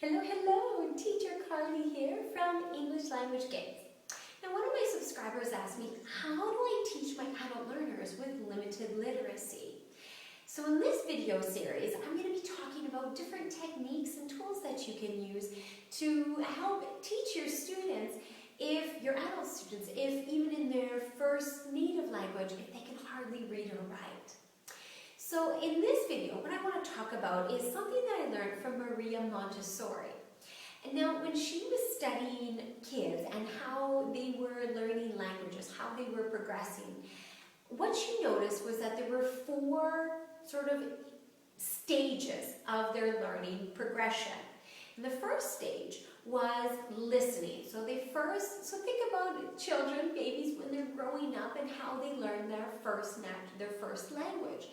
Hello, hello! Teacher Carly here from English Language Games. Now, one of my subscribers asked me, how do I teach my adult learners with limited literacy? So in this video series, I'm going to be talking about different techniques and tools that you can use to help teach your students, if your adult students, if even in their first native language, if they can hardly read or write. So in this video, what I want to talk about is something that I learned from Maria Montessori. And now when she was studying kids and how they were learning languages, how they were progressing, what she noticed was that there were four sort of stages of their learning progression. And the first stage was listening. So think about children, babies, when they're growing up and how they learn their first language.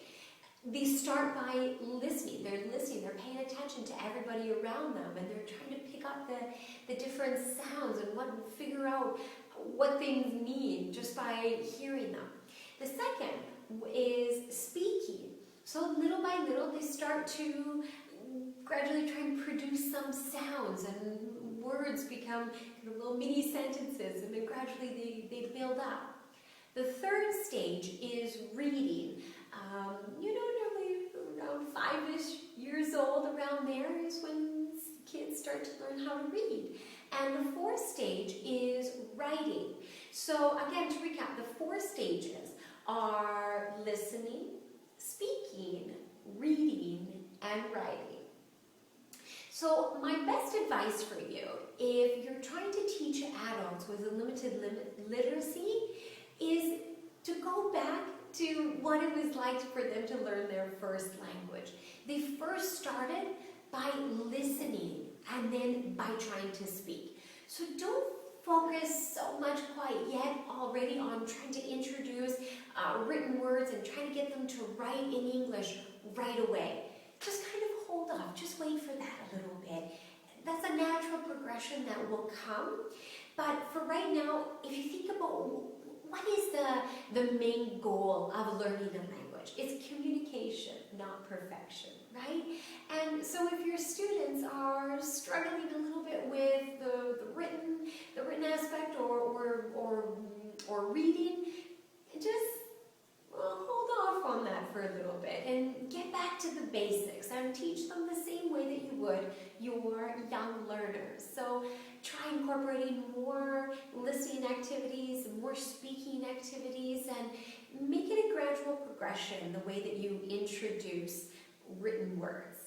They start by listening. They're listening, they're paying attention to everybody around them, and they're trying to pick up the different sounds and figure out what things mean just by hearing them. The second is speaking. So little by little, they start to gradually try and produce some sounds, and words become kind of little mini sentences, and then gradually they build up. The third stage is reading. Normally around 5-ish years old, around there is when kids start to learn how to read. And the fourth stage is writing. So again, to recap, the four stages are listening, speaking, reading, and writing. So my best advice for you, if you're trying to teach adults with a limited literacy, is to go back to what it was like for them to learn their first language. They first started by listening and then by trying to speak. So don't focus so much quite yet already on trying to introduce written words and trying to get them to write in English right away. Just kind of hold off, just wait for that a little bit. That's a natural progression that will come. But for right now, if you think about what is the main goal of learning a language? It's communication, not perfection, right? And so if your students are struggling a little bit with the written aspect or reading, just hold off on that for a little bit and get back to the basics and teach them the same way that you would your young learners. So try incorporating more listening activities, more speaking activities, and make it a gradual progression the way that you introduce written words.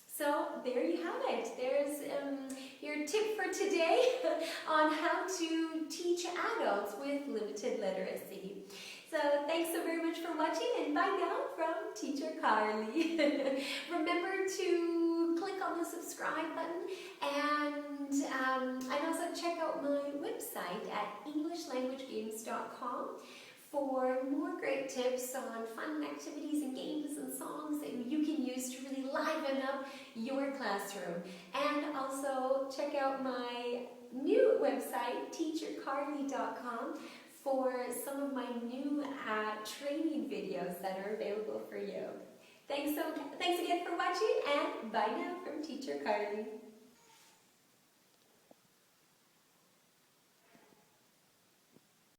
So there you have it. There's your tip for today on how to teach adults with limited literacy. So thanks so very much for watching, and bye now from Teacher Carly. Remember to click on the subscribe button, and also check out my website at EnglishLanguageGames.com for more great tips on fun activities and games and songs that you can use to really liven up your classroom. And also check out my new website, teachercarly.com, for some of my new training videos that are available for you. Thanks again for watching, and bye now from Teacher Carly.